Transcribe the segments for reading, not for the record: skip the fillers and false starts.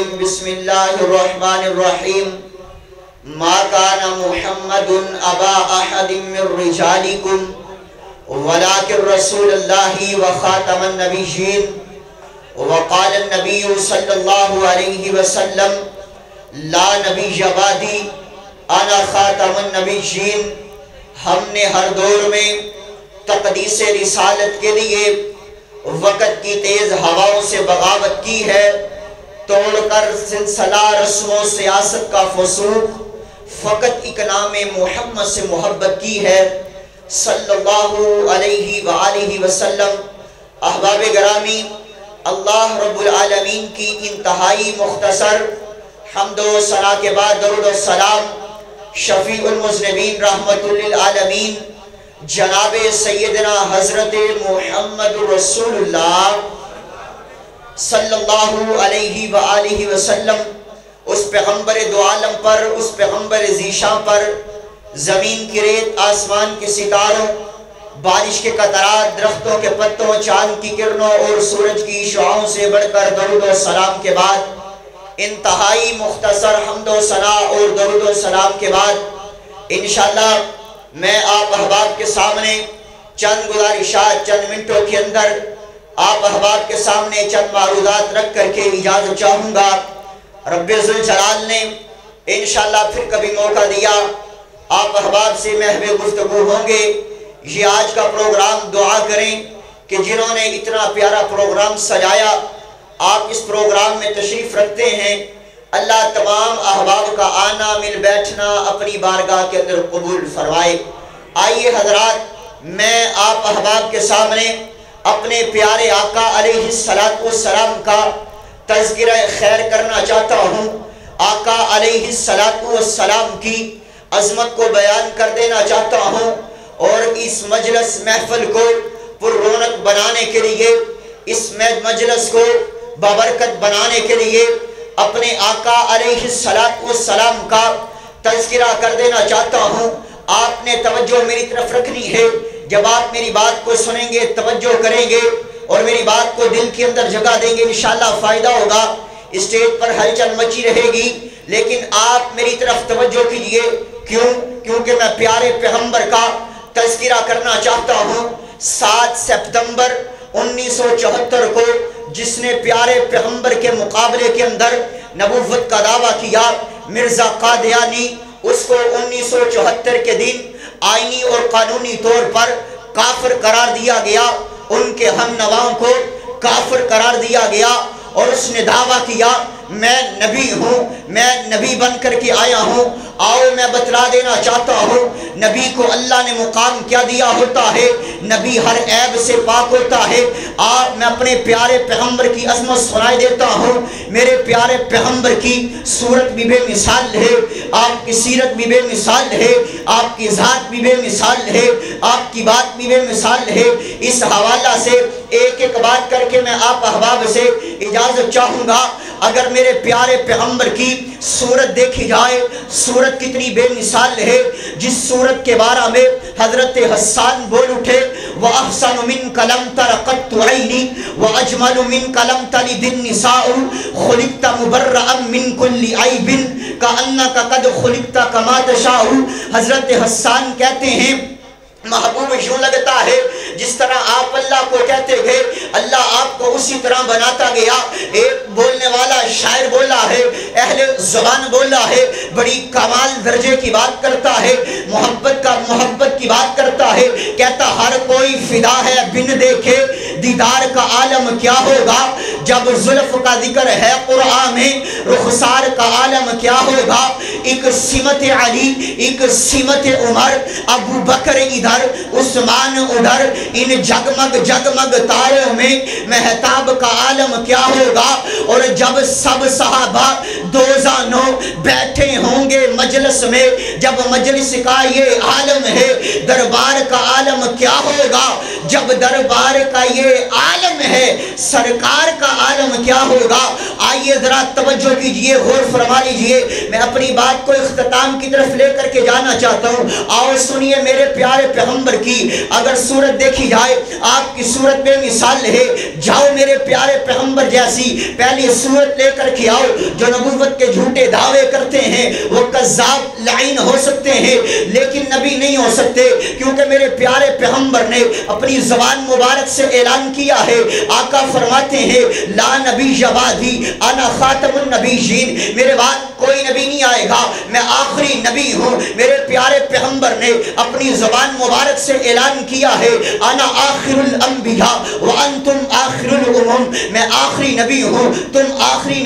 الرجيم بسم الله الرحمن الرحيم ما كان محمد أبا أحد من رجالكم ولكن رسول الله وخاتم النبيين وقال النبي صلى الله عليه وسلم لا نبي بعدي انا خاتم النبیین۔ ہم نے ہر دور میں تقدیس رسالت کے لیے وقت کی تیز ہواؤں سے بغاوت کی ہے، توڑ کر سلسلہ رسم و سیاست کا فسوق، فقط ایک نام محمد سے محبت کی ہے صلی اللہ علیہ وآلہ وسلم۔ احباب گرامی، اللہ رب العالمین کی انتہائی مختصر حمد و ثنا کے بعد درود و سلام شفیع المذنبین رحمت للعالمین جناب سیدنا حضرت محمد رسول اللہ صلی اللہ علیہ وآلہ وسلم، اس پیغمبر دو عالم پر، اس پیغمبر ذیشان پر، زمین کی ریت، آسمان کے ستاروں، بارش کے قطرات، درختوں کے پتوں، چاند کی کرنوں اور سورج کی شعاعوں سے بڑھ کر درود و سلام کے بعد، انتہائی مختصر حمد و ثنا اور درود و سلام کے بعد انشاءاللہ میں آپ احباب کے سامنے چند گزارشات، چند منٹوں کے اندر آپ احباب کے سامنے چند معروضات رکھ کر کے اجازت چاہوں گا۔ رب ذوالجلال نے انشاءاللہ پھر کبھی موقع دیا، آپ احباب سے محو گفتگو ہوں گے۔ یہ آج کا پروگرام دعا کریں کہ جنہوں نے اتنا پیارا پروگرام سجایا، آپ اس پروگرام میں تشریف رکھتے ہیں، اللہ تمام احباب کا آنا مل بیٹھنا اپنی بارگاہ کے اندر قبول فرمائے۔ آئیے حضرات، میں آپ احباب کے سامنے اپنے پیارے آقا علیہ السلام کا تذکرہ خیر کرنا چاہتا ہوں۔ آقا علیہ السلام کی عظمت کو بیان کر دینا چاہتا ہوں، اور اس مجلس محفل کو پر رونق بنانے کے لیے، اس مجلس کو بابرکت بنانے کے لیے اپنے آقا علیہ السلام کا تذکرہ کر دینا چاہتا ہوں۔ آپ نے توجہ میری طرف رکھنی ہے، جب آپ میری بات کو سنیں گے، توجہ کریں گے اور میری بات کو دل کے اندر جگہ دیں گے، انشاءاللہ فائدہ ہوگا۔ اسٹیج پر ہلچل مچی رہے گی، لیکن آپ میری طرف توجہ کیجئے۔ کیونکہ میں پیارے پیغمبر کا تذکرہ کرنا چاہتا ہوں۔ 7 سپتمبر 1974 کو جس نے پیارے پیغمبر کے مقابلے کے اندر نبوت کا دعویٰ کیا، مرزا قادیانی، اس کو 1974 کے دن آئینی اور قانونی طور پر کافر قرار دیا گیا، ان کے ہم نواؤں کو کافر قرار دیا گیا، اور اس نے دعویٰ کیا میں نبی ہوں، میں نبی بن کر کے آیا ہوں۔ آؤ میں بتلا دینا چاہتا ہوں نبی کو اللہ نے مقام کیا دیا ہوتا ہے، نبی ہر عیب سے پاک ہوتا ہے۔ میں اپنے پیارے پیغمبر کی عظمت سنائے دیتا ہوں۔ میرے پیارے پیغمبر کی صورت بھی بے مثال ہے، آپ کی سیرت بھی بے مثال ہے، آپ کی ذات بھی بے مثال ہے، آپ کی بات بھی بے مثال ہے۔ اس حوالہ سے ایک ایک بات کر کے میں آپ احباب سے اجازت چاہوں گا۔ اگر میرے پیارے پیغمبر کی صورت دیکھی جائے، صورت کتنی بے مثال ہے، جس صورت کے بارے میں حضرت حسان بول اٹھے وَأَحْسَنُ مِنْكَ لَمْ تَرَ قَطُّ عَيْنِي وَأَجْمَلُ مِنْكَ لَمْ تَلِدِ النِّسَاءُ خُلِقْتَ مُبَرَّأً مِنْ كُلِّ عَيْبٍ كَأَنَّكَ قَدْ خُلِقْتَ كَمَا تَشَاءُ۔ حضرت حسان کہتے ہیں محبوب یوں لگتا ہے جس طرح آپ اللہ کو کہتے گئے، اللہ آپ کو اسی طرح بناتا گیا۔ ایک بولنے والا شاعر بولا ہے، اہل زبان بولا ہے، بڑی کمال درجے کی بات کرتا ہے، محبت کی بات کرتا ہے، کہتا ہر کوئی فدا ہے بن دیکھے دیدار کا عالم کیا ہوگا۔ جب زلف کا ذکر ہے قرآن میں، رخسار کا عالم کیا ہوگا۔ ایک سمت علی، ایک سمت عمر، ابو بکر ادھر، عثمان ادھر، ان جگمگ جگمگ تاروں میں مہتاب کا عالم کیا ہوگا۔ اور جب سب صحابہ دوزانوں بیٹھے ہوں گے مجلس میں، جب مجلس کا یہ عالم ہے، دربار کا عالم کیا ہوگا۔ جب دربار کا یہ عالم ہے، سرکار کا عالم کیا ہوگا۔ آئیے ذرا توجہ کیجئے، غور فرما لیجئے، میں اپنی بات کو اختتام کی طرف لے کر کے جانا چاہتا ہوں۔ اور سنیے میرے پیارے پیغمبر کی اگر صورت دیکھی جائے، آپ کی صورت بے مثال ہے۔ جاؤ میرے پیارے پیغمبر جیسی پہلی صورت لے کر کے آؤ جو نبوت کے جھوٹے دعوے کرتے ہیں وہ کذاب لعین ہو سکتے ہیں لیکن نبی نہیں ہو سکتے، کیونکہ میرے پیارے پیغمبر نے اپنی زبان مبارک سے اعلان کیا ہے۔ آقا فرماتے ہیں لا نبی بعدی انا خاتم النبیین، میرے بعد کوئی نبی نہیں آئے گا، میں آخری نبی ہوں۔ میرے پیارے پیغمبر نے اپنی زبان مبارک سے اعلان کیا ہے انا آخر الانبیاء وانتم آخر الامم، میں آخری نبی ہوں، تم آخری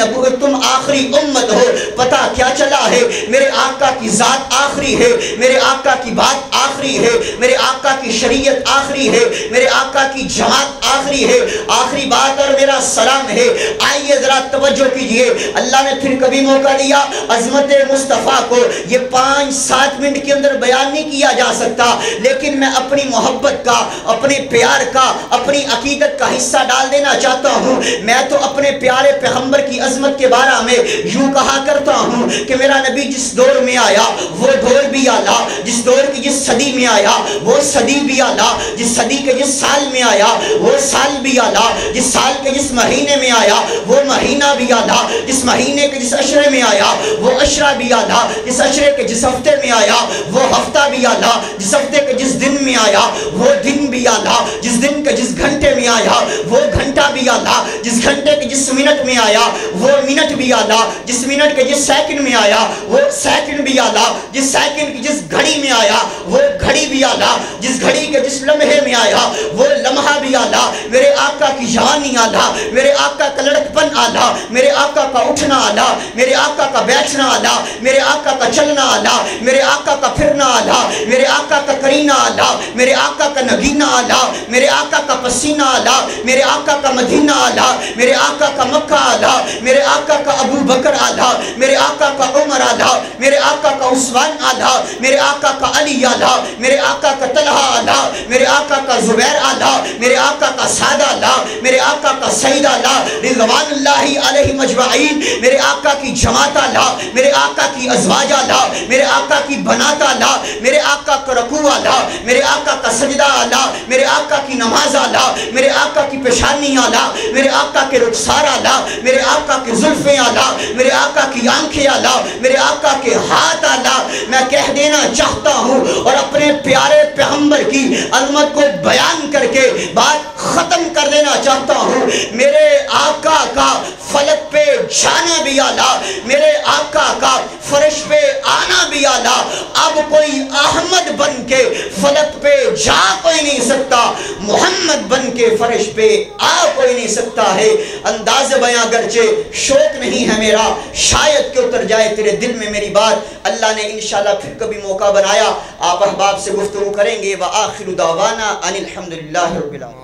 امت ہو۔ پتہ کیا چلا ہے؟ میرے آقا کی ذات آخری ہے، میرے آقا کی بات آخری ہے، میرے آقا کی شریعت آخری ہے، میرے آقا کی جماعت آخری ہے، آخری بات اور میرا سلام ہے۔ آئیے ذرا توجہ کیجئے، اللہ نے پھر کبھی موقع دیا عظمت مصطفیٰ کو یہ 5-7 منٹ کے اندر بیان نہیں کیا جا سکتا، لیکن میں اپنی محبت کا، اپنے پیار کا، اپنی عقیدت کا حصہ ڈال دینا چاہتا ہوں۔ میں تو اپنے پیارے پیغمبر کی عظمت کے بارے میں یوں کہا کرتا ہوں کہ میرا نبی جس دور میں آیا وہ دور بھی اعلیٰ، جس دور کی جس صدی میں آیا وہ صدی بھی اعلیٰ، جس صدی کے جس سال میں آیا وہ سال بھی اعلیٰ، جس سال کے جس مہینے میں آیا وہ مہینہ بھی اعلیٰ، جس مہینے کے جس عشرے میں آیا وہ عشرہ بھی اعلیٰ، جس عشرے کے جس ہفتے میں آیا وہ ہفتہ بھی اعلیٰ، جس ہفتے کے جس دن میں آیا وہ دن بھی اعلیٰ، جس دن کے جس گھنٹے میں آیا وہ گھنٹہ بھی اعلیٰ، جس گھنٹے کے جس منٹ میں آیا وہ منٹ بھی اعلیٰ، جس منٹ کے جس سیکنڈ میں آیا وہ سیکنڈ بھی اعلیٰ، جس سیکنڈ کی جس گھڑی میں آیا وہ گھڑی بھی اعلیٰ، جس گھڑی کے جس لمحے میں آیا وہ لمحہ بھی اعلیٰ۔ میرے آقا کی جوانی اعلیٰ، میرے آقا کا لڑکپن اعلیٰ، میرے آقا کا اٹھنا اعلیٰ، میرے آقا کا بیٹھنا اعلیٰ، میرے آقا کا چلنا اعلیٰ، میرے آقا کا پھرنا اعلیٰ، میرے آقا کا کرینہ اعلیٰ، میرے آقا کا نگینہ اعلیٰ، میرے آقا کا پسینہ اعلیٰ، میرے آقا کا مدینہ اعلیٰ، میرے آقا کا مکہ اعلیٰ، میرے آقا کا ابو بکر اعلیٰ، میرے آقا کا عمر اعلیٰ، میرے آقا کا عثمان اعلیٰ، میرے آقا کا علی اعلیٰ، میرے آقا کا طلحہ اعلیٰ، میرے آقا کا زبیر اعلیٰ، میرے آقا کا سعد اعلیٰ، میرے آقا کا سعید اعلیٰ رضوان اللہ علیہم اجمعین، میرے آقا کی جماعت اعلیٰ، میرے آقا کی ازواج اعلیٰ، میرے آقا کی بنات اعلیٰ، میرے آقا کا رکوع اعلیٰ، میرے آقا کا سجدہ اعلیٰ، میرے آقا کی نماز اعلیٰ، میرے آقا کی پیشانی اعلیٰ، میرے آقا کے رخسار اعلیٰ، میرے آقا کی زلفیں اعلیٰ، میرے آقا کی آنکھیں اعلیٰ، میرے آقا کے ہاتھ اعلیٰ۔ میں کہہ دینا چاہتا ہوں اور اپنے پیارے پیغمبر کی عظمت کو بیان کر کے بات ختم کر دینا چاہتا ہوں، میرے آقا کا فلک پہ جانا بھی اعلیٰ، میرے آقا کا فرش پہ آنا بھی اعلیٰ۔ اب کوئی احمد بن کے فلک پہ جا کوئی نہیں سکتا، محمد بن کے فرش پہ آ کوئی نہیں سکتا ہے۔ انداز بیاں گرچہ شوق نہیں ہے میرا، شاید کہ اتر جائے تیرے دل میں میری بات۔ اللہ نے انشاءاللہ پھر کبھی موقع بنایا آپ احباب سے گفتگو کریں گے۔ وآخر دعوانا ان الحمدللہ رب العالمین۔